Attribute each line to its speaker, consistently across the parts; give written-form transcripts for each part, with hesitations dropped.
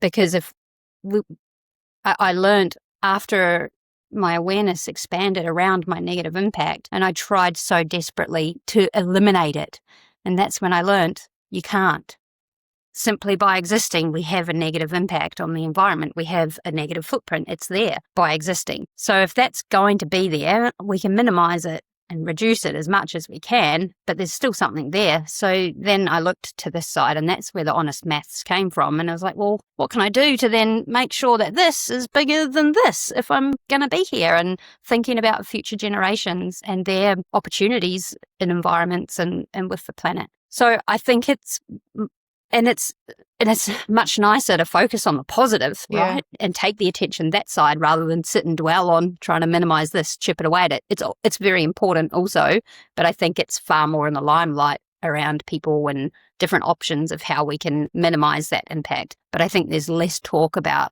Speaker 1: Because I learned after my awareness expanded around my negative impact, and I tried so desperately to eliminate it. And that's when I learned you can't. Simply by existing, we have a negative impact on the environment. We have a negative footprint. It's there by existing. So if that's going to be there, we can minimize it and reduce it as much as we can, but there's still something there. So then I looked to this side, and that's where the honest maths came from. And I was like, well, what can I do to then make sure that this is bigger than this if I'm going to be here? And thinking about future generations and their opportunities in environments and with the planet. So I think it's much nicer to focus on the positive, right? And take the attention that side rather than sit and dwell on trying to minimize this, chip it away at it. It's very important also, but I think it's far more in the limelight around people and different options of how we can minimize that impact. But I think there's less talk about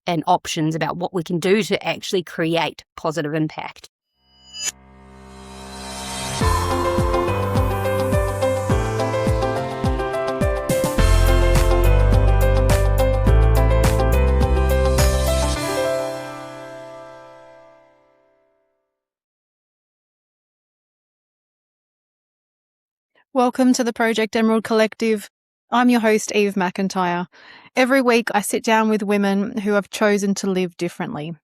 Speaker 1: and options about what we can do to actually create positive impact.
Speaker 2: Welcome to the Project Emerald Collective. I'm your host, Eve McIntyre. Every week I sit down with women who have chosen to live differently.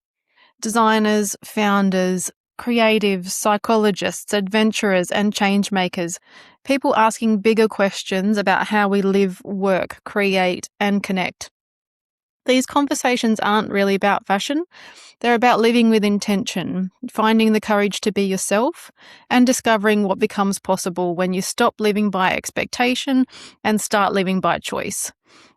Speaker 2: Designers, founders, creatives, psychologists, adventurers, and change makers. People asking bigger questions about how we live, work, create, and connect. These conversations aren't really about fashion. They're about living with intention, finding the courage to be yourself, and discovering what becomes possible when you stop living by expectation and start living by choice.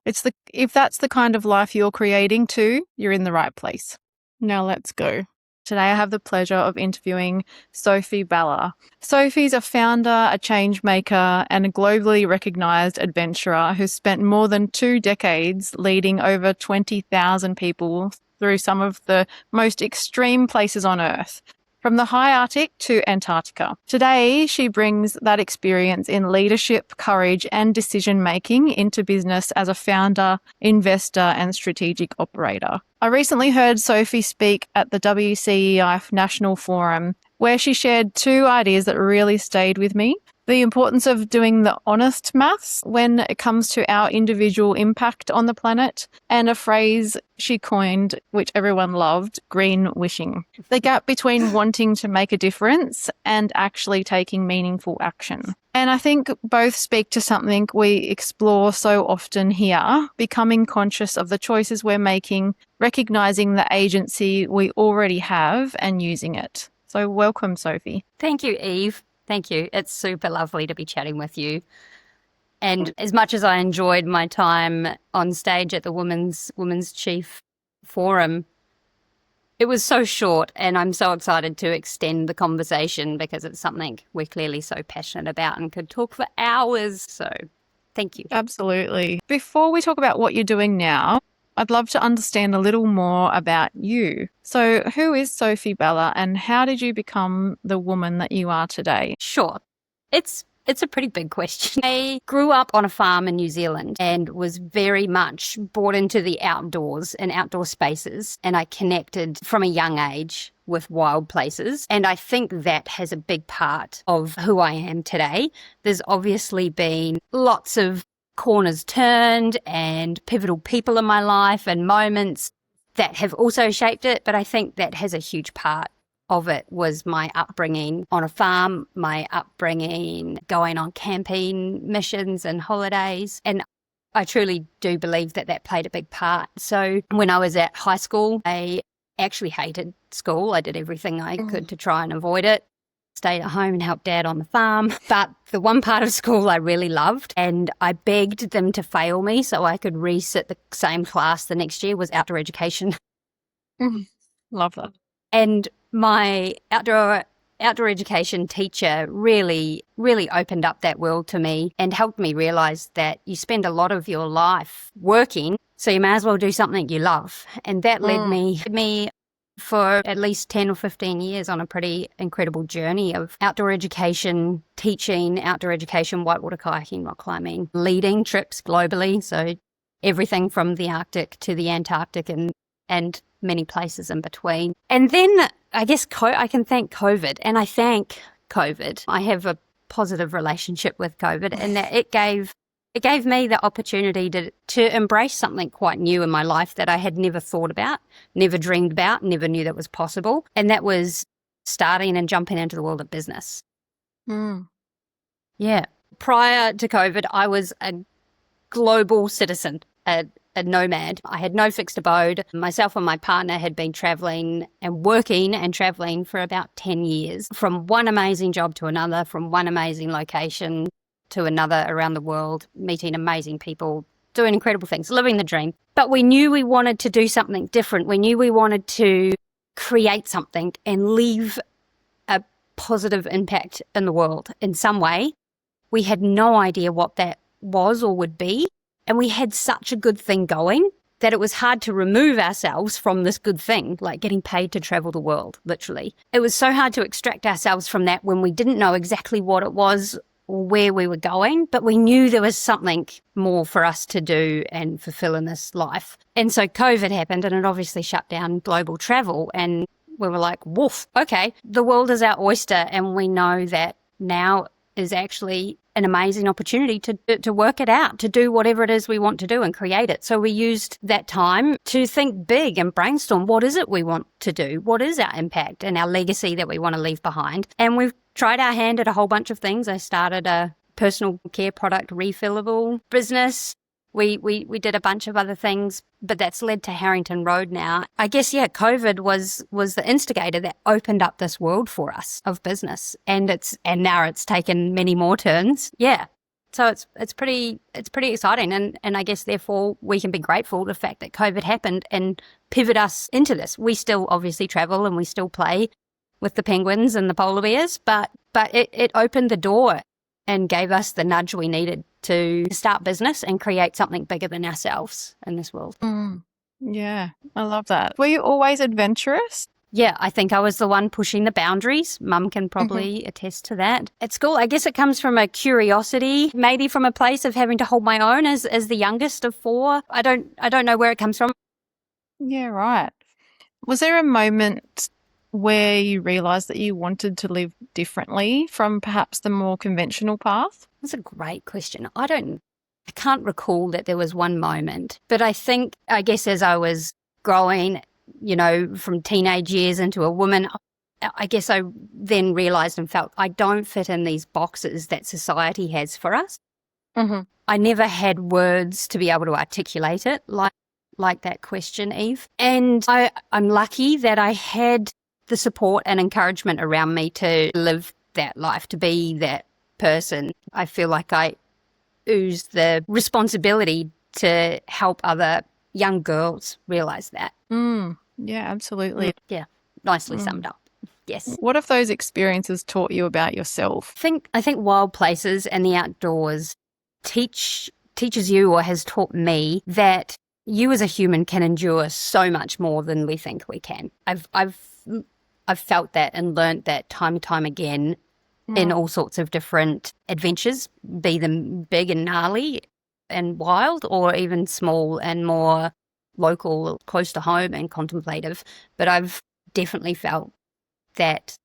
Speaker 2: If that's the kind of life you're creating too, you're in the right place. Now let's go. Today I have the pleasure of interviewing Sophie Ballagh. Sophie's a founder, a change maker, and a globally recognised adventurer who's spent more than 2 decades leading over 20,000 people through some of the most extreme places on Earth, from the high Arctic to Antarctica. Today, she brings that experience in leadership, courage, and decision-making into business as a founder, investor, and strategic operator. I recently heard Sophie speak at the WCEI National Forum, where she shared 2 ideas that really stayed with me. The importance of doing the honest maths when it comes to our individual impact on the planet, and a phrase she coined, which everyone loved, greenwashing. The gap between wanting to make a difference and actually taking meaningful action. And I think both speak to something we explore so often here, becoming conscious of the choices we're making, recognizing the agency we already have and using it. So welcome, Sophie.
Speaker 1: Thank you, Eve. Thank you. It's super lovely to be chatting with you. And as much as I enjoyed my time on stage at the Women's Chief Forum, it was so short, and I'm so excited to extend the conversation because it's something we're clearly so passionate about and could talk for hours. So thank you.
Speaker 2: Absolutely. Before we talk about what you're doing now, I'd love to understand a little more about you. So who is Sophie Ballagh, and how did you become the woman that you are today?
Speaker 1: Sure. It's a pretty big question. I grew up on a farm in New Zealand and was very much brought into the outdoors and outdoor spaces, and I connected from a young age with wild places. And I think that has a big part of who I am today. There's obviously been lots of corners turned and pivotal people in my life and moments that have also shaped it, but I think that has a huge part of it was my upbringing on a farm, my upbringing going on camping missions and holidays, and I truly do believe that played a big part. So when I was at high school, I actually hated school. I did everything I could to try and avoid it. Stayed at home and helped Dad on the farm. But the one part of school I really loved, and I begged them to fail me so I could resit the same class the next year, was outdoor education.
Speaker 2: Love that.
Speaker 1: And my outdoor education teacher really, really opened up that world to me and helped me realize that you spend a lot of your life working, so you may as well do something you love. And that led me for at least 10 or 15 years on a pretty incredible journey of outdoor education, teaching outdoor education, whitewater kayaking, rock climbing, leading trips globally. So everything from the Arctic to the Antarctic and many places in between. And then I guess I can thank COVID, and I thank COVID. I have a positive relationship with COVID, and that it gave me the opportunity to embrace something quite new in my life that I had never thought about, never dreamed about, never knew that was possible. And that was starting and jumping into the world of business. Yeah. Prior to COVID, I was a global citizen, a nomad. I had no fixed abode. Myself and my partner had been traveling and working and traveling for about 10 years, from one amazing job to another, from one amazing location to another around the world, meeting amazing people, doing incredible things, living the dream. But we knew we wanted to do something different. We knew we wanted to create something and leave a positive impact in the world in some way. We had no idea what that was or would be. And we had such a good thing going that it was hard to remove ourselves from this good thing, like getting paid to travel the world, literally. It was so hard to extract ourselves from that when we didn't know exactly what it was or where we were going, but we knew there was something more for us to do and fulfill in this life. And so COVID happened, and it obviously shut down global travel. And we were like, woof, okay, the world is our oyster, and we know that now is actually an amazing opportunity to work it out, to do whatever it is we want to do and create it. So we used that time to think big and brainstorm, what is it we want to do? What is our impact and our legacy that we want to leave behind? And we've tried our hand at a whole bunch of things. I started a personal care product refillable business. We did a bunch of other things, but that's led to Harrington Road now. I guess, yeah, COVID was the instigator that opened up this world for us of business, and now it's taken many more turns. Yeah. So it's pretty exciting, and I guess therefore we can be grateful the fact that COVID happened and pivot us into this. We still obviously travel and we still play with the penguins and the polar bears, but it opened the door and gave us the nudge we needed to start business and create something bigger than ourselves in this world.
Speaker 2: Yeah, I love that. Were you always adventurous?
Speaker 1: Yeah, I think I was the one pushing the boundaries. Mum can probably attest to that. At school, I guess it comes from a curiosity, maybe from a place of having to hold my own as the youngest of four. I don't know where it comes from.
Speaker 2: Yeah, right. Was there a moment where you realised that you wanted to live differently from perhaps the more conventional path?
Speaker 1: That's a great question. I can't recall that there was one moment, but I guess as I was growing, from teenage years into a woman, I guess I then realised and felt I don't fit in these boxes that society has for us. I never had words to be able to articulate it like that question, Eve. And I'm lucky that I had the support and encouragement around me to live that life, to be that person. I feel like I ooze the responsibility to help other young girls realise that.
Speaker 2: Yeah, absolutely.
Speaker 1: Yeah, nicely summed up. Yes.
Speaker 2: What have those experiences taught you about yourself?
Speaker 1: I think wild places and the outdoors teaches you, or has taught me, that you as a human can endure so much more than we think we can. I've felt that and learnt that time and time again in all sorts of different adventures, be them big and gnarly and wild, or even small and more local, close to home and contemplative. But I've definitely felt that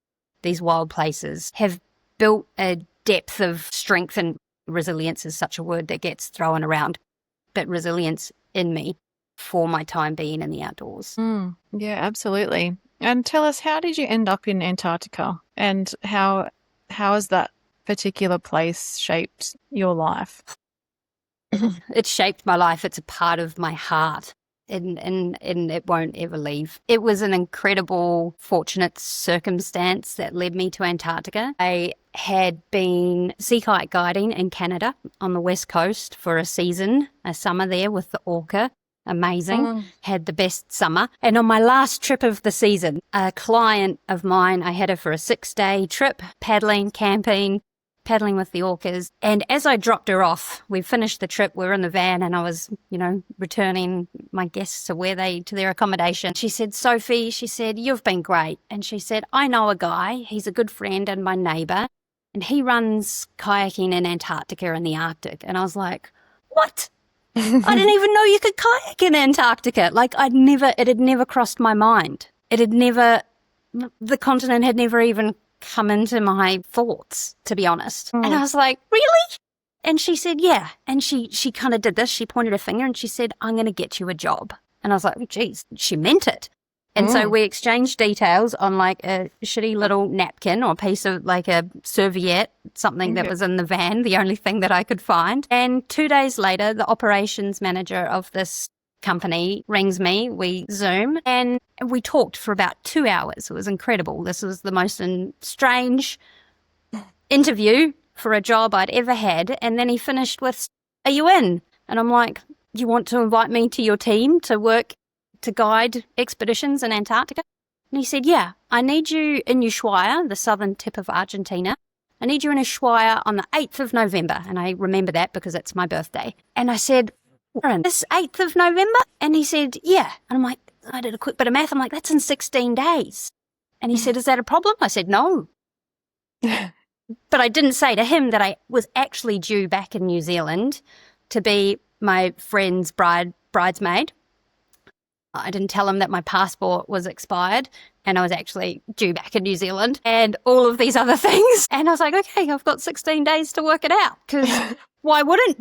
Speaker 1: these wild places have built a depth of strength, and resilience is such a word that gets thrown around, but resilience in me for my time being in the outdoors.
Speaker 2: Yeah, absolutely. And tell us, how did you end up in Antarctica, and how has that particular place shaped your life?
Speaker 1: It's shaped my life. It's a part of my heart, and it won't ever leave. It was an incredible, fortunate circumstance that led me to Antarctica. I had been sea kayak guiding in Canada on the west coast for a season, a summer there with the orca. Amazing. Had the best summer. And on my last trip of the season, a client of mine, I had her for a 6-day trip, paddling, camping, paddling with the orcas. And as I dropped her off, we finished the trip, we were in the van, and I was, returning my guests to their accommodation. She said, Sophie, she said, you've been great. And she said, I know a guy, he's a good friend and my neighbour, and he runs kayaking in Antarctica and the Arctic. And I was like, what? I didn't even know you could kayak in Antarctica. Like it had never crossed my mind. The continent had never even come into my thoughts, to be honest. And I was like, really? And she said, yeah. And she kind of did this. She pointed her finger and she said, I'm going to get you a job. And I was like, geez, she meant it. And so we exchanged details on like a shitty little napkin or a piece of like a serviette, something that was in the van, the only thing that I could find. And 2 days later, the operations manager of this company rings me, we Zoom, and we talked for about 2 hours. It was incredible. This was the most strange interview for a job I'd ever had. And then he finished with, are you in? And I'm like, you want to invite me to your team to work to guide expeditions in Antarctica? And he said, yeah, I need you in Ushuaia, the southern tip of Argentina. I need you in Ushuaia on the 8th of November. And I remember that because it's my birthday. And I said, this 8th of November? And he said, yeah. And I'm like, I did a quick bit of math. I'm like, that's in 16 days. And he said, is that a problem? I said, no. But I didn't say to him that I was actually due back in New Zealand to be my friend's bridesmaid. I didn't tell him that my passport was expired and I was actually due back in New Zealand and all of these other things. And I was like, okay, I've got 16 days to work it out because why wouldn't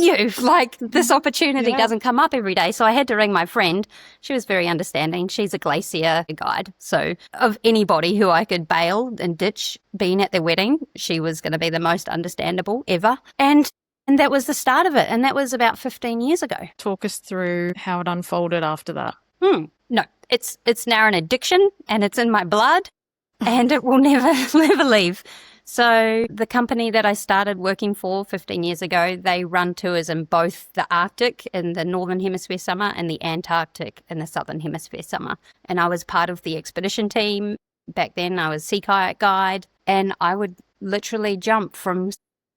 Speaker 1: you? Like this opportunity doesn't come up every day. So I had to ring my friend. She was very understanding. She's a glacier guide. So of anybody who I could bail and ditch being at their wedding, she was going to be the most understandable ever. And that was the start of it. And that was about 15 years ago.
Speaker 2: Talk us through how it unfolded after that.
Speaker 1: No, it's now an addiction and it's in my blood and it will never leave. So the company that I started working for 15 years ago, they run tours in both the Arctic in the Northern Hemisphere summer and the Antarctic in the Southern Hemisphere summer. And I was part of the expedition team. Back then I was sea kayak guide and I would literally jump from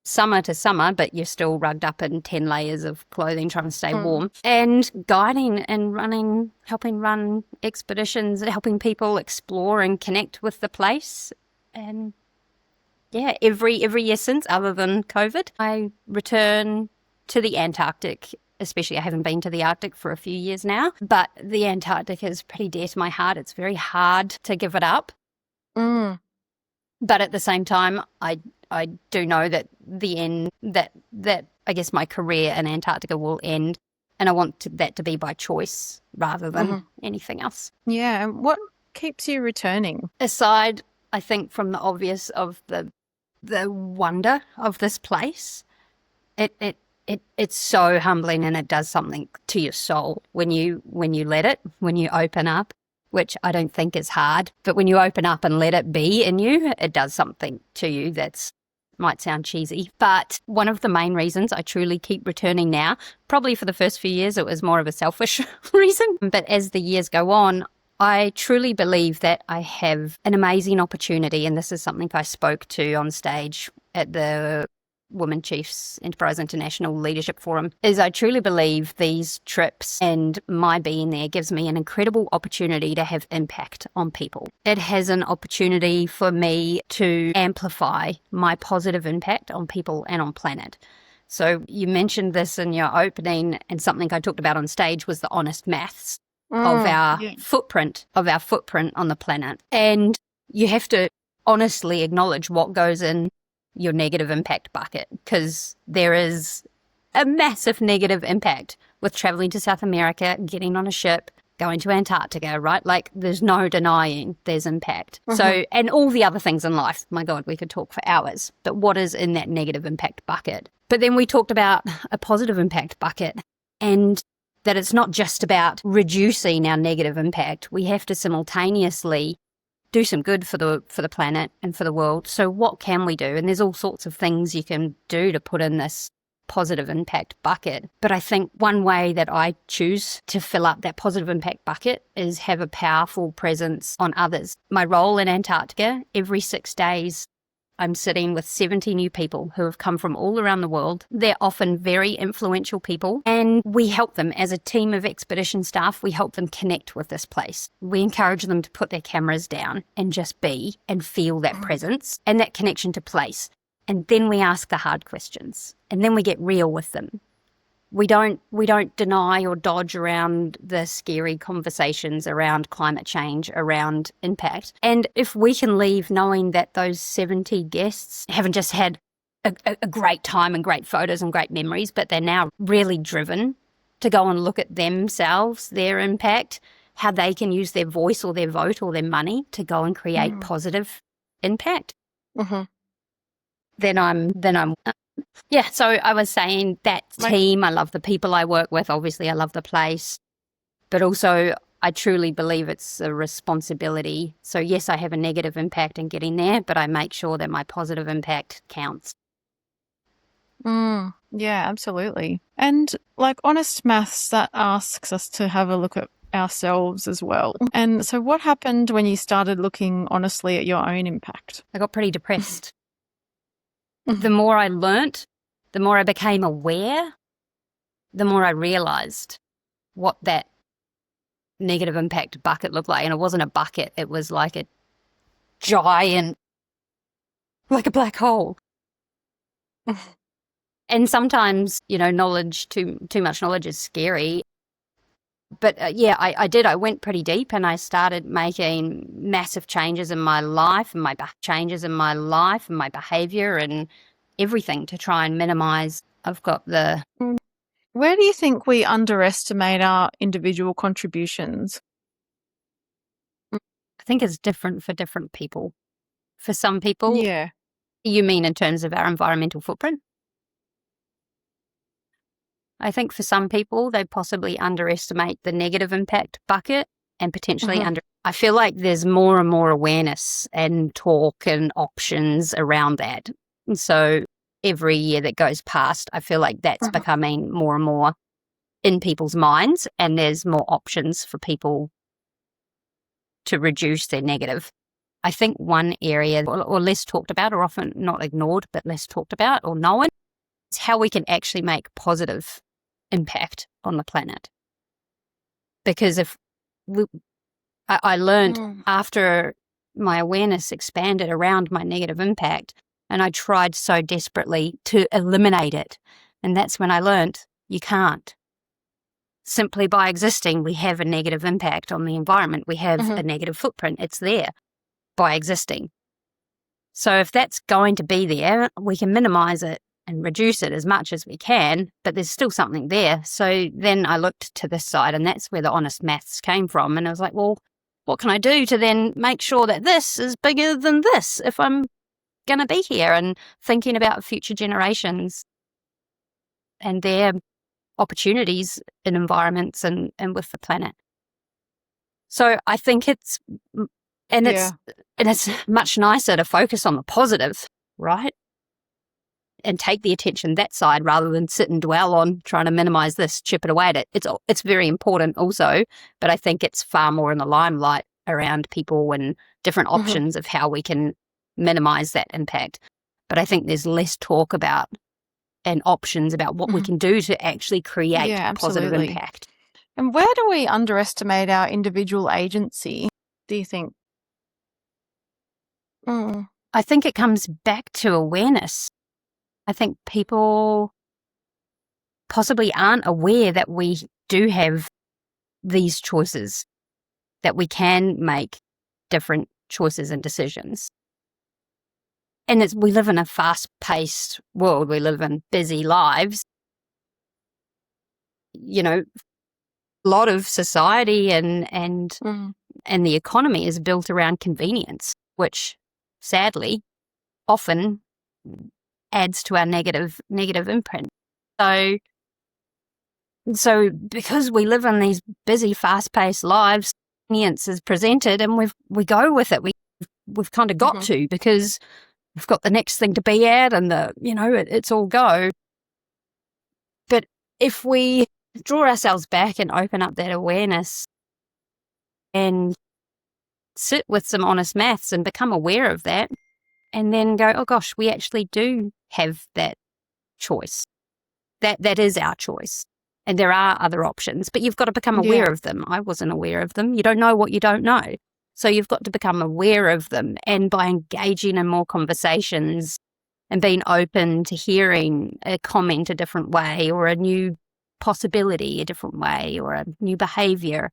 Speaker 1: summer to summer, but you're still rugged up in 10 layers of clothing trying to stay warm, and guiding and helping run expeditions, helping people explore and connect with the place. And yeah, every year since, other than COVID, I return to the Antarctic. Especially, I haven't been to the Arctic for a few years now, but the Antarctic is pretty dear to my heart. It's very hard to give it up. But at the same time, I do know that the end, that I guess my career in Antarctica will end, and I want that to be by choice rather than anything else.
Speaker 2: Yeah, and what keeps you returning?
Speaker 1: Aside, I think, from the obvious of the wonder of this place, it's so humbling and it does something to your soul when you open up. Which I don't think is hard, but when you open up and let it be in you, it does something to you that's might sound cheesy. But one of the main reasons I truly keep returning now, probably for the first few years, it was more of a selfish reason. But as the years go on, I truly believe that I have an amazing opportunity, and this is something I spoke to on stage at the Women Chiefs Enterprise International Leadership Forum, is I truly believe these trips and my being there gives me an incredible opportunity to have impact on people. It has an opportunity for me to amplify my positive impact on people and on planet. So you mentioned this in your opening, and something I talked about on stage was the honest maths of our footprint on the planet. And you have to honestly acknowledge what goes in your negative impact bucket, because there is a massive negative impact with traveling to South America, getting on a ship, going to Antarctica, right? Like there's no denying there's impact. So, and all the other things in life, my God, we could talk for hours, but what is in that negative impact bucket? But then we talked about a positive impact bucket, and that it's not just about reducing our negative impact. We have to simultaneously do some good for the planet and for the world. So what can we do? And there's all sorts of things you can do to put in this positive impact bucket. But I think one way that I choose to fill up that positive impact bucket is have a powerful presence on others. My role in Antarctica, every 6 days, I'm sitting with 70 new people who have come from all around the world. They're often very influential people, and we help them as a team of expedition staff. We help them connect with this place. We encourage them to put their cameras down and just be and feel that presence and that connection to place. And then we ask the hard questions, and then we get real with them. we don't deny or dodge around the scary conversations around climate change, around impact. And if we can leave knowing that those 70 guests haven't just had a great time and great photos and great memories, but they're now really driven to go and look at themselves, their impact, how they can use their voice or their vote or their money to go and create positive impact, then I'm yeah. So I was saying that team, I love the people I work with. Obviously, I love the place, but also I truly believe it's a responsibility. So yes, I have a negative impact in getting there, but I make sure that my positive impact counts.
Speaker 2: Yeah, absolutely. And like honest maths, that asks us to have a look at ourselves as well. And so what happened when you started looking honestly at your own impact?
Speaker 1: I got pretty depressed. The more I learnt, the more I became aware, the more I realised what that negative impact bucket looked like. And it wasn't a bucket, it was like a giant, like a black hole. And sometimes, knowledge, too much knowledge is scary. But I did. I went pretty deep and I started making massive changes in my life and my behaviour and everything to try and minimise.
Speaker 2: Where do you think we underestimate our individual contributions?
Speaker 1: I think it's different for different people. For some people,
Speaker 2: yeah.
Speaker 1: You mean in terms of our environmental footprint? I think for some people, they possibly underestimate the negative impact bucket and potentially I feel like there's more and more awareness and talk and options around that. And so every year that goes past, I feel like that's becoming more and more in people's minds, and there's more options for people to reduce their negative. I think one area or less talked about, or often not ignored, but less talked about or known, is how we can actually make positive impact on the planet. Because I learned after my awareness expanded around my negative impact, and I tried so desperately to eliminate it. And that's when I learned you can't. Simply by existing, we have a negative impact on the environment. We have a negative footprint. It's there by existing. So if that's going to be there, we can minimize it and reduce it as much as we can, but there's still something there. So then I looked to this side, and that's where the honest maths came from. And I was like, well, what can I do to then make sure that this is bigger than this if I'm going to be here, and thinking about future generations and their opportunities in environments and with the planet. So I think it's much nicer to focus on the positive, right? And take the attention that side rather than sit and dwell on trying to minimize this, chip it away at it. It's very important also, but I think it's far more in the limelight around people and different options of how we can minimize that impact. But I think there's less talk about and options about what we can do to actually create positive impact.
Speaker 2: And where do we underestimate our individual agency, do you think?
Speaker 1: I think it comes back to awareness. I think people possibly aren't aware that we do have these choices, that we can make different choices and decisions. And we live in a fast-paced world. We live in busy lives. A lot of society and the economy is built around convenience, which sadly often adds to our negative imprint. So because we live in these busy, fast-paced lives, convenience is presented, and we go with it. We've kind of got to, because we've got the next thing to be at, and it's all go. But if we draw ourselves back and open up that awareness and sit with some honest maths and become aware of that, and then go, oh gosh, we actually do have that choice. That is our choice. And there are other options, but you've got to become aware of them. I wasn't aware of them. You don't know what you don't know. So you've got to become aware of them. And by engaging in more conversations and being open to hearing a comment a different way or a new possibility, a different way, or a new behavior,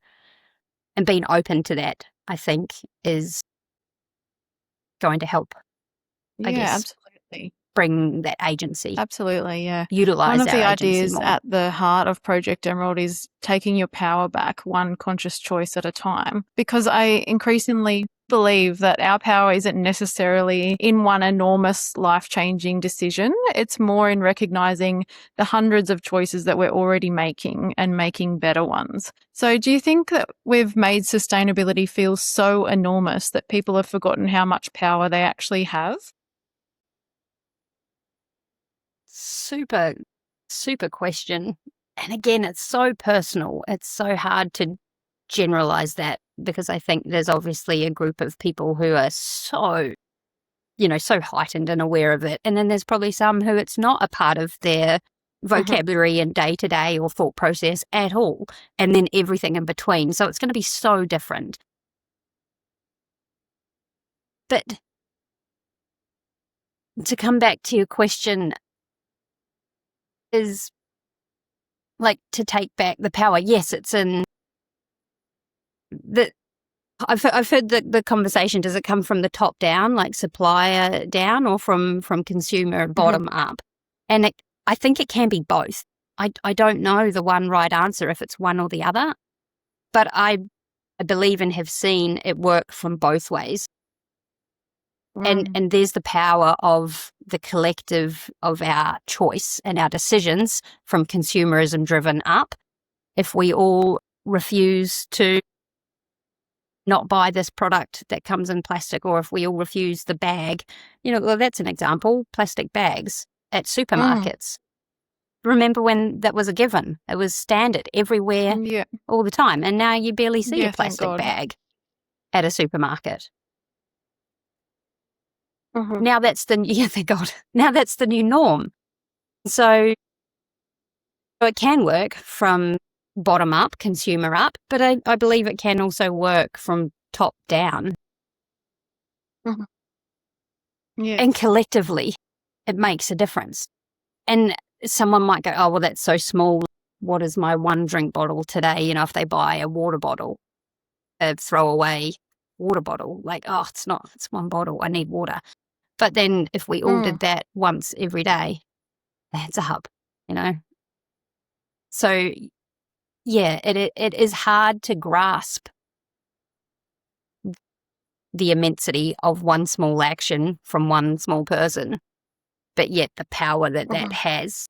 Speaker 1: and being open to that, I think, is going to help, I
Speaker 2: Yeah,
Speaker 1: guess,
Speaker 2: absolutely.
Speaker 1: bring that agency.
Speaker 2: Absolutely, yeah.
Speaker 1: Utilize
Speaker 2: One of the
Speaker 1: our agency
Speaker 2: ideas
Speaker 1: more.
Speaker 2: at the heart of Project Emerald is taking your power back one conscious choice at a time, because I increasingly believe that our power isn't necessarily in one enormous life-changing decision. It's more in recognizing the hundreds of choices that we're already making and making better ones. So do you think that we've made sustainability feel so enormous that people have forgotten how much power they actually have?
Speaker 1: Super question. And again, it's so personal. It's so hard to generalize that, because I think there's obviously a group of people who are so, so heightened and aware of it. And then there's probably some who it's not a part of their vocabulary and day-to-day or thought process at all. And then everything in between. So it's going to be so different. But to come back to your question, is like to take back the power. Yes, it's in the. I've heard the conversation. Does it come from the top down, like supplier down, or from consumer bottom up? And I think it can be both. I don't know the one right answer if it's one or the other, but I believe and have seen it work from both ways. And there's the power of the collective of our choice and our decisions from consumerism driven up. If we all refuse to not buy this product that comes in plastic, or if we all refuse the bag, well, that's an example, plastic bags at supermarkets. Remember when that was a given? It was standard everywhere, all the time. And now you barely see a plastic bag at a supermarket. Now that's thank God. Now that's the new norm. So it can work from bottom up, consumer up, but I believe it can also work from top down. And collectively, it makes a difference. And someone might go, oh, well, that's so small. What is my one drink bottle today? If they buy a water bottle, a throwaway water bottle, like, oh, it's one bottle. I need water. But then if we all did that once every day, adds up, So, yeah, it is hard to grasp the immensity of one small action from one small person, but yet the power that has,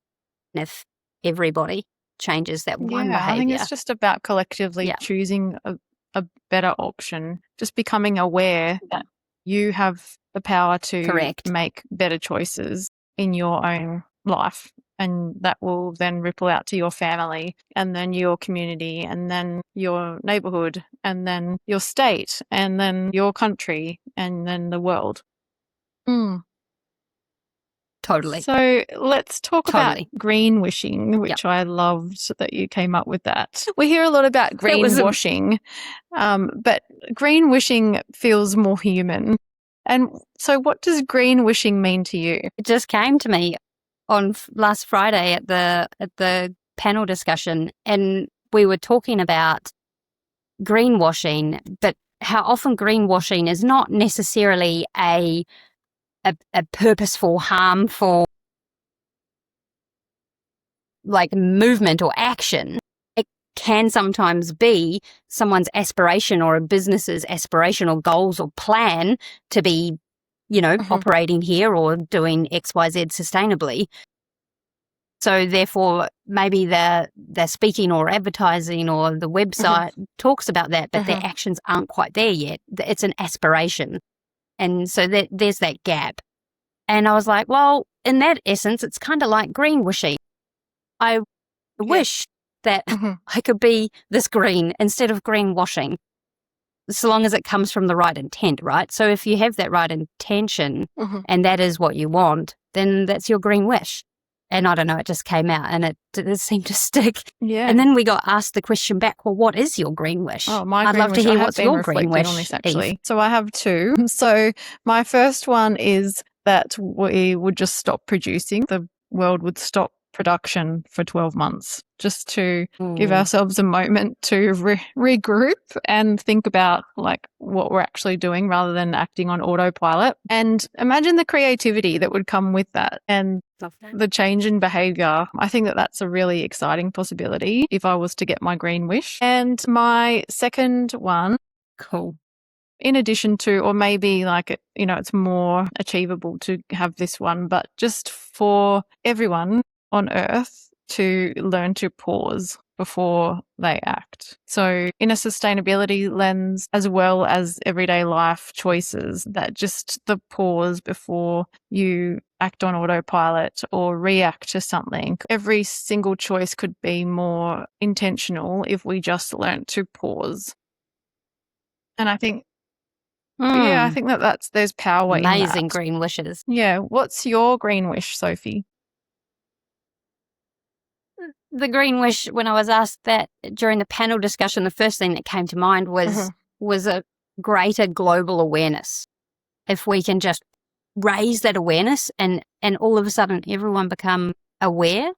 Speaker 1: if everybody changes that one behavior.
Speaker 2: I think it's just about collectively choosing a better option, just becoming aware that you have the power to make better choices in your own life, and that will then ripple out to your family, and then your community, and then your neighborhood, and then your state, and then your country, and then the world.
Speaker 1: Totally.
Speaker 2: So let's talk about greenwashing, which I loved that you came up with that. We hear a lot about greenwashing, but greenwashing feels more human. And so what does greenwashing mean to you?
Speaker 1: It just came to me on last Friday at the panel discussion, and we were talking about greenwashing, but how often greenwashing is not necessarily a purposeful, harmful, like, movement or action. It can sometimes be someone's aspiration or a business's aspirational goals or plan to be, operating here or doing XYZ sustainably. So therefore, maybe they're speaking or advertising or the website talks about that, but their actions aren't quite there yet. It's an aspiration. And so there's that gap. And I was like, well, in that essence, it's kind of like greenwashing. I wish that I could be this green instead of greenwashing, so long as it comes from the right intent, right? So if you have that right intention and that is what you want, then that's your green wish. And I don't know, it just came out and it seemed to stick. Yeah. And then we got asked the question back, well, what is your green wish?
Speaker 2: Oh, I'd love to hear what's your green wish on this, actually. Eve. So I have two. So my first one is that we would just stop producing. The world would stop production for 12 months just to give ourselves a moment to regroup and think about like what we're actually doing rather than acting on autopilot. And imagine the creativity that would come with that and the change in behavior. I think that that's a really exciting possibility if I was to get my green wish. And my second one,
Speaker 1: Cool.
Speaker 2: in addition to, or maybe like, it's more achievable to have this one, but just for everyone on Earth to learn to pause before they act. So in a sustainability lens, as well as everyday life choices, that just the pause before you act on autopilot or react to something. Every single choice could be more intentional if we just learnt to pause. And I think I think there's power in that.
Speaker 1: Amazing green wishes.
Speaker 2: Yeah. What's your green wish, Sophie?
Speaker 1: The green wish, when I was asked that during the panel discussion, the first thing that came to mind was a greater global awareness. If we can just raise that awareness and all of a sudden everyone become aware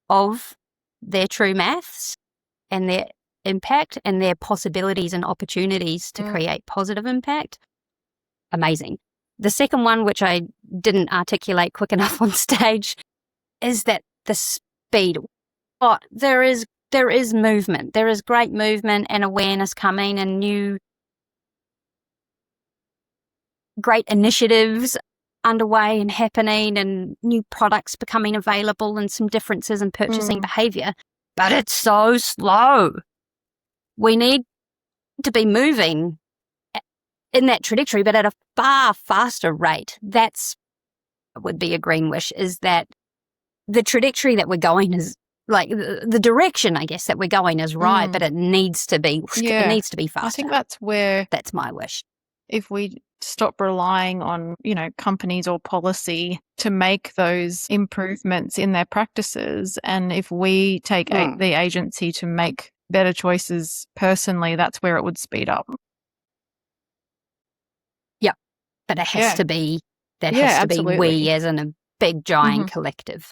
Speaker 1: of their true maths and their impact and their possibilities and opportunities to create positive impact. Amazing. The second one, which I didn't articulate quick enough on stage, is that the speed. Oh, there is movement. There is great movement and awareness coming and new great initiatives underway and happening and new products becoming available and some differences in purchasing behavior. But it's so slow. We need to be moving in that trajectory, but at a far faster rate. That's what would be a green wish, is that the trajectory that we're going is like the direction, I guess, that we're going is right, but it needs to be faster.
Speaker 2: I think that's
Speaker 1: my wish.
Speaker 2: If we stop relying on, companies or policy to make those improvements in their practices, and if we take the agency to make better choices personally, that's where it would speed up.
Speaker 1: Yep. But it has to be, we as in a big giant collective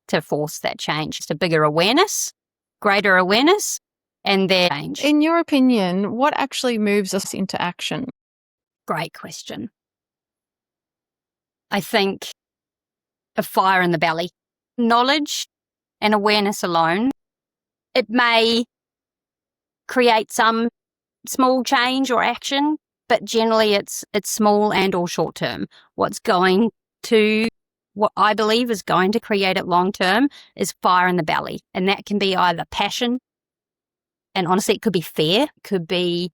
Speaker 1: to force that change. It's a bigger awareness, greater awareness, and then change.
Speaker 2: In your opinion, what actually moves us into action?
Speaker 1: Great question. I think a fire in the belly. Knowledge and awareness alone, it may create some small change or action, but generally it's small and or short term. What I believe is going to create it long term is fire in the belly. And that can be either passion, and honestly, it could be fear, it could be,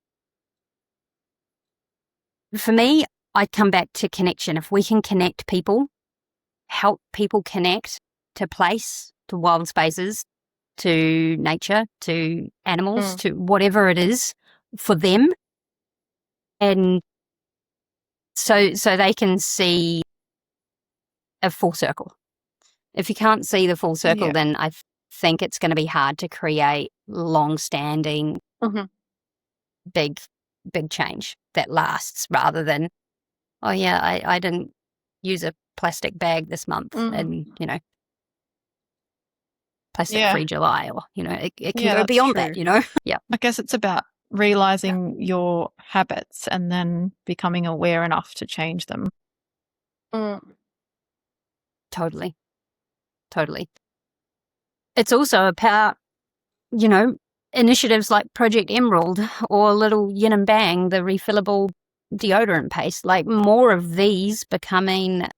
Speaker 1: for me, I come back to connection. If we can connect people, help people connect to place, to wild spaces, to nature, to animals, to whatever it is for them, and so they can see a full circle. If you can't see the full circle, then I think it's going to be hard to create long-standing, big change that lasts, rather than, I didn't use a plastic bag this month, and plastic-free July, or it can go beyond that. Yeah.
Speaker 2: I guess it's about realizing your habits and then becoming aware enough to change them.
Speaker 1: Totally. It's also about, initiatives like Project Emerald or Little Yin and Bang, the refillable deodorant paste, like more of these becoming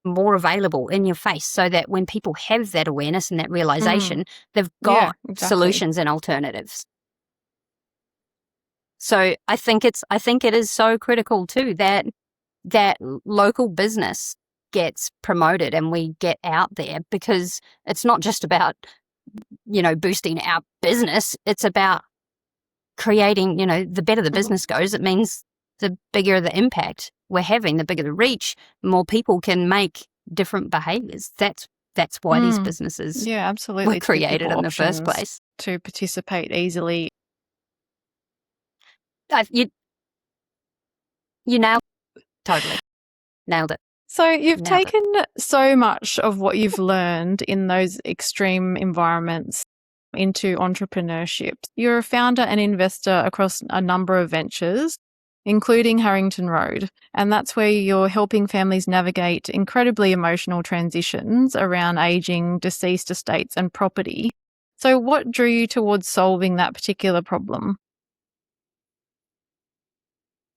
Speaker 1: more available in your face, so that when people have that awareness and that realization, they've got solutions and alternatives. So I think it is so critical too that local business gets promoted and we get out there, because it's not just about, boosting our business. It's about creating, the better the business goes, it means the bigger the impact we're having, the bigger the reach, more people can make different behaviors. That's why these businesses
Speaker 2: absolutely
Speaker 1: were created in the first place.
Speaker 2: To participate easily.
Speaker 1: You nailed it.
Speaker 2: So you've
Speaker 1: Now that-
Speaker 2: taken so much of what you've learned in those extreme environments into entrepreneurship. You're a founder and investor across a number of ventures, including Harrington Road. And that's where you're helping families navigate incredibly emotional transitions around aging, deceased estates and property. So what drew you towards solving that particular problem?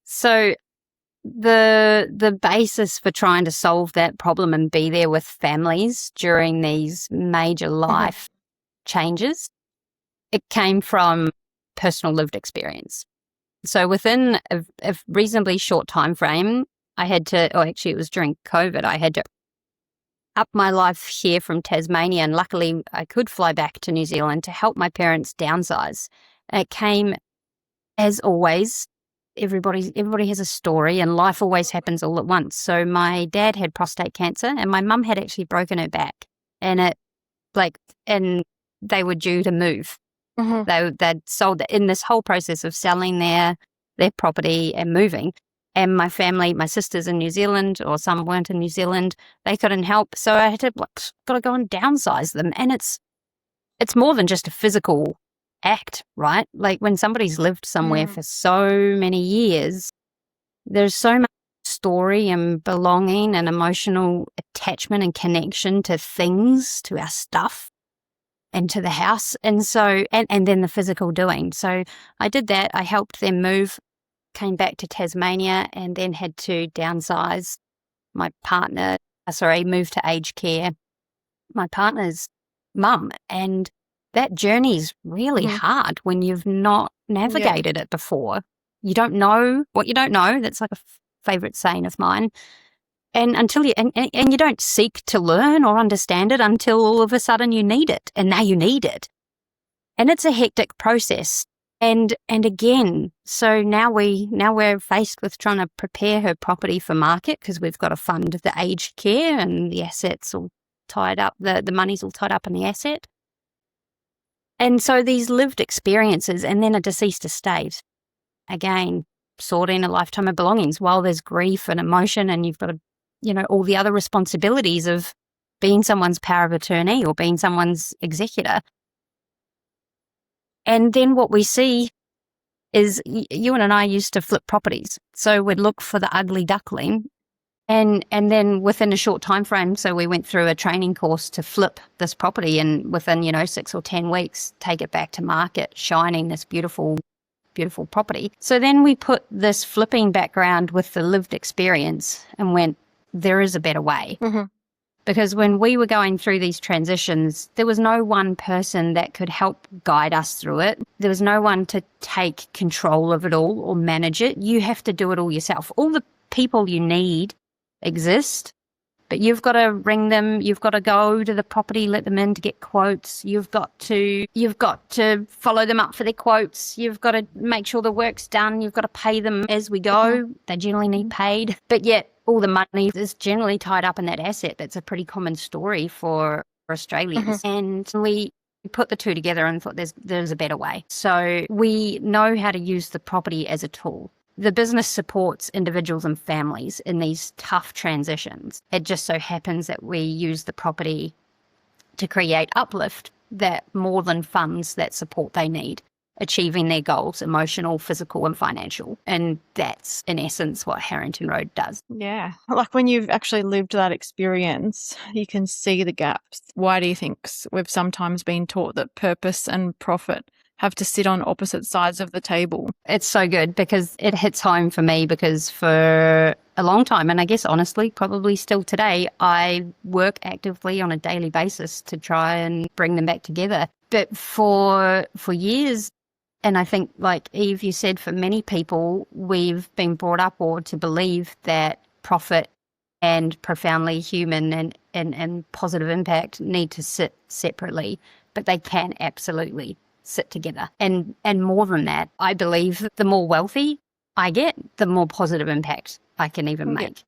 Speaker 1: So the basis for trying to solve that problem and be there with families during these major life changes, it came from personal lived experience. So within a reasonably short time frame, I had to, or actually it was during COVID, I had to up my life here from Tasmania, and luckily I could fly back to New Zealand to help my parents downsize. And it came, as always, everybody has a story, and life always happens all at once. So my dad had prostate cancer, and my mum had actually broken her back, and and they were due to move. They'd sold in this whole process of selling their property and moving. And my family, my sisters in New Zealand, or some weren't in New Zealand, they couldn't help. So I had to got to go and downsize them. And it's more than just a physical act, right? Like when somebody's lived somewhere for so many years, there's so much story and belonging and emotional attachment and connection to things, to our stuff, and to the house. And so, and then the physical doing. So I did that. I helped them move, came back to Tasmania, and then had to downsize. My partner, moved to aged care, my partner's mum. And that journey's really hard when you've not navigated it before. You don't know what you don't know. That's like a favourite saying of mine. And until you and you don't seek to learn or understand it until all of a sudden you need it, and now you need it. And it's a hectic process. And again, so now we're faced with trying to prepare her property for market, because we've got to fund the aged care and the assets all tied up, the money's all tied up in the asset. And so these lived experiences, and then a deceased estate, again, sorting a lifetime of belongings while there's grief and emotion, and you've got to, all the other responsibilities of being someone's power of attorney or being someone's executor. And then what we see is you and I used to flip properties. So we'd look for the ugly duckling, and then within a short time frame, so we went through a training course to flip this property, and within 6 or 10 weeks take it back to market, shining this beautiful property. So then we put this flipping background with the lived experience and went, there is a better way. Because when we were going through these transitions, there was no one person that could help guide us through it. There was no one to take control of it all or manage it. You have to do it all yourself. All the people you need exist, but you've got to ring them. You've got to go to the property, let them in to get quotes. You've got to follow them up for their quotes. You've got to make sure the work's done. You've got to pay them as we go. They generally need paid, but yet all the money is generally tied up in that asset. That's a pretty common story for Australians. And we put the two together and thought there's a better way. So we know how to use the property as a tool. The business supports individuals and families in these tough transitions. It just so happens that we use the property to create uplift that more than funds that support they need, achieving their goals, emotional, physical and financial. And that's in essence what Harrington Road does.
Speaker 2: Yeah. Like when you've actually lived that experience, you can see the gaps. Why do you think we've sometimes been taught that purpose and profit have to sit on opposite sides of the table?
Speaker 1: It's so good because it hits home for me, because for a long time, and I guess honestly, probably still today, I work actively on a daily basis to try and bring them back together. But for years, and I think, like Eve, you said, for many people, we've been brought up or to believe that profit and profoundly human and positive impact need to sit separately, but they can absolutely sit together. And more than that, I believe the more wealthy I get, the more positive impact I can even make.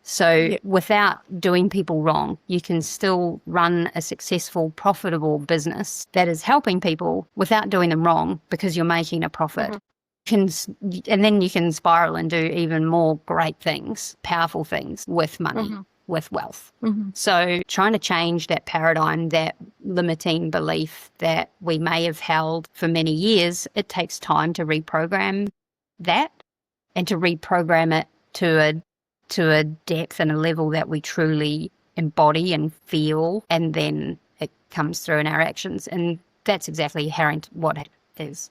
Speaker 1: So without doing people wrong, you can still run a successful, profitable business that is helping people without doing them wrong, because you're making a profit. And then you can spiral and do even more great things, powerful things with money. with wealth. So trying to change that paradigm, that limiting belief that we may have held for many years, it takes time to reprogram that and to reprogram it to a depth and a level that we truly embody and feel, and then it comes through in our actions. And that's exactly what it is.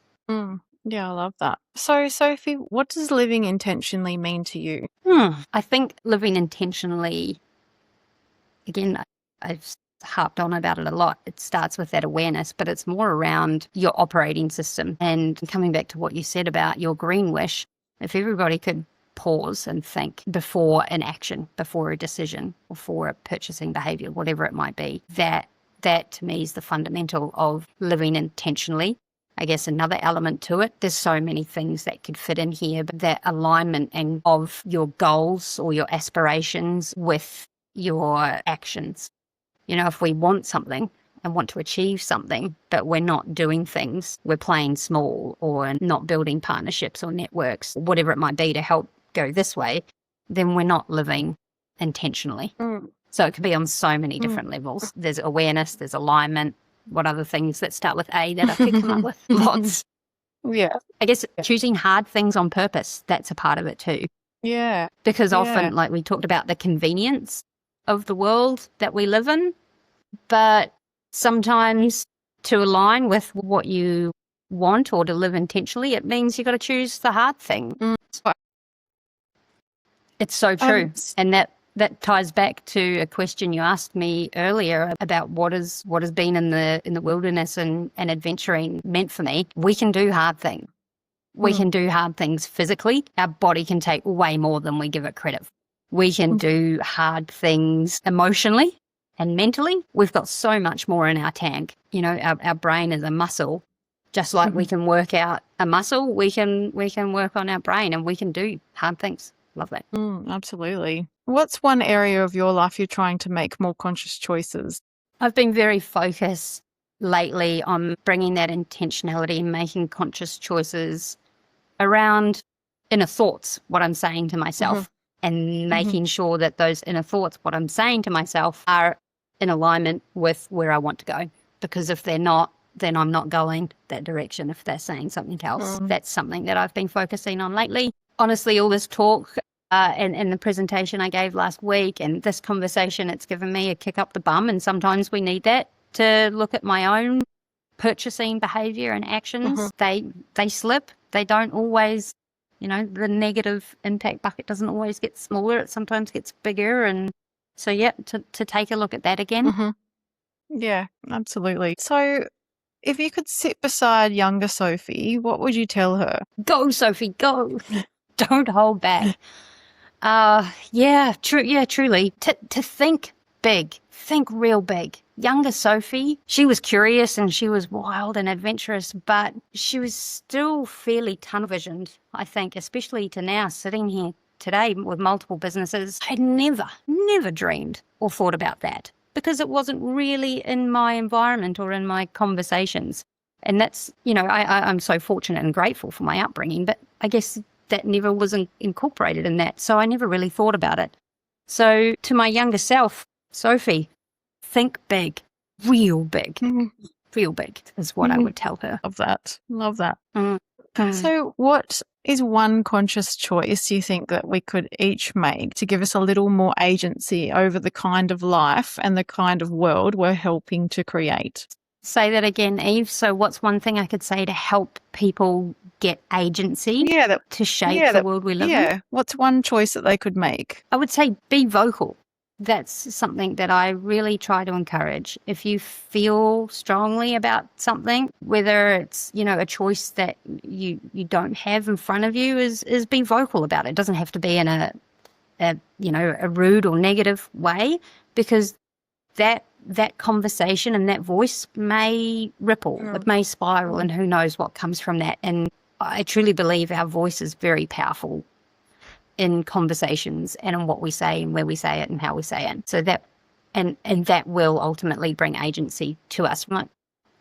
Speaker 2: Yeah, I love that. So, Sophie, what does living intentionally mean to you?
Speaker 1: I think living intentionally, again, I've harped on about it a lot. It starts with that awareness, but it's more around your operating system. And coming back to what you said about your green wish, if everybody could pause and think before an action, before a decision, or for a purchasing behavior, whatever it might be, that to me is the fundamental of living intentionally. I guess another element to it, there's so many things that could fit in here, but that alignment and of your goals or your aspirations with your actions. You know, if we want something and want to achieve something, but we're not doing things, we're playing small or not building partnerships or networks, whatever it might be to help go this way, then we're not living intentionally. So it could be on so many different levels. There's awareness, there's alignment. What other things that start with A that I could come up with? Lots.
Speaker 2: Yeah.
Speaker 1: I guess choosing hard things on purpose, that's a part of it too.
Speaker 2: Yeah.
Speaker 1: Because often, like we talked about the convenience of the world that we live in, but sometimes to align with what you want or to live intentionally, it means you've got to choose the hard thing. It's so true. And that ties back to a question you asked me earlier about what has been in the wilderness and adventuring meant for me. We can do hard things. We can do hard things physically. Our body can take way more than we give it credit for. We can do hard things emotionally and mentally. We've got so much more in our tank. You know, our brain is a muscle. Just like we can work out a muscle, we can work on our brain and we can do hard things. Love that.
Speaker 2: Absolutely. What's one area of your life you're trying to make more conscious choices?
Speaker 1: I've been very focused lately on bringing that intentionality and making conscious choices around inner thoughts, what I'm saying to myself, and making sure that those inner thoughts, what I'm saying to myself, are in alignment with where I want to go. Because if they're not, then I'm not going that direction. If they're saying something else, that's something that I've been focusing on lately. Honestly, all this talk and the presentation I gave last week and this conversation, it's given me a kick up the bum. And sometimes we need that to look at my own purchasing behavior and actions. They slip. They don't always, you know, the negative impact bucket doesn't always get smaller. It sometimes gets bigger. And so, yeah, to take a look at that again.
Speaker 2: Yeah, absolutely. So if you could sit beside younger Sophie, what would you tell her?
Speaker 1: Go, Sophie, go. Don't hold back. Truly. To think big, think real big. Younger Sophie, she was curious and she was wild and adventurous, but she was still fairly tunnel-visioned, I think, especially to now sitting here today with multiple businesses. I'd never dreamed or thought about that because it wasn't really in my environment or in my conversations. And that's, you know, I'm so fortunate and grateful for my upbringing, but I guess that never was incorporated in that. So I never really thought about it. So to my younger self, Sophie, think big, real big. Real big is what I would tell her.
Speaker 2: Love that. So what is one conscious choice you think that we could each make to give us a little more agency over the kind of life and the kind of world we're helping to create?
Speaker 1: Say that again, Eve. So what's one thing I could say to help people get agency to shape the world we live in?
Speaker 2: Yeah. What's one choice that they could make?
Speaker 1: I would say be vocal. That's something that I really try to encourage. If you feel strongly about something, whether it's, you know, a choice that you don't have in front of you, is be vocal about it. It doesn't have to be in a rude or negative way, because that conversation and that voice may ripple, it may spiral, and who knows what comes from that. And I truly believe our voice is very powerful in conversations and in what we say and where we say it and how we say it. So that and that will ultimately bring agency to us. Like,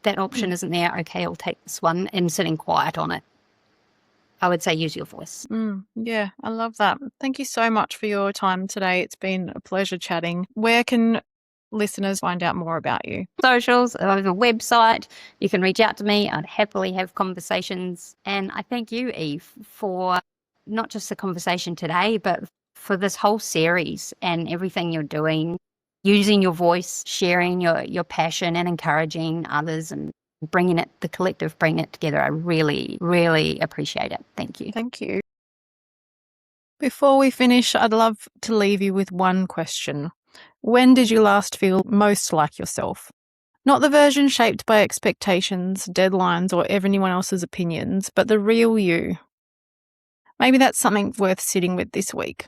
Speaker 1: that option isn't there. Okay, I'll take this one, and sitting quiet on it. I would say use your voice.
Speaker 2: Yeah, I love that. Thank you so much for your time today. It's been a pleasure chatting. Where can listeners find out more about you?
Speaker 1: Socials, I have a website. You can reach out to me. I'd happily have conversations. And I thank you, Eve, for not just the conversation today, but for this whole series and everything you're doing, using your voice, sharing your passion and encouraging others and bringing it together. I really, really appreciate it. Thank you.
Speaker 2: Thank you. Before we finish, I'd love to leave you with one question. When did you last feel most like yourself? Not the version shaped by expectations, deadlines, or anyone else's opinions, but the real you. Maybe that's something worth sitting with this week.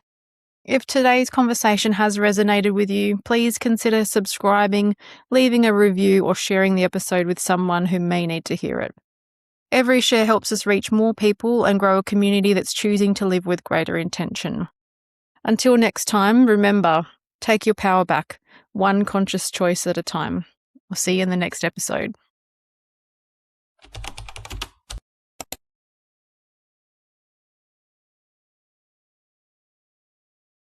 Speaker 2: If today's conversation has resonated with you, please consider subscribing, leaving a review, or sharing the episode with someone who may need to hear it. Every share helps us reach more people and grow a community that's choosing to live with greater intention. Until next time, remember, take your power back, one conscious choice at a time. I'll see you in the next episode.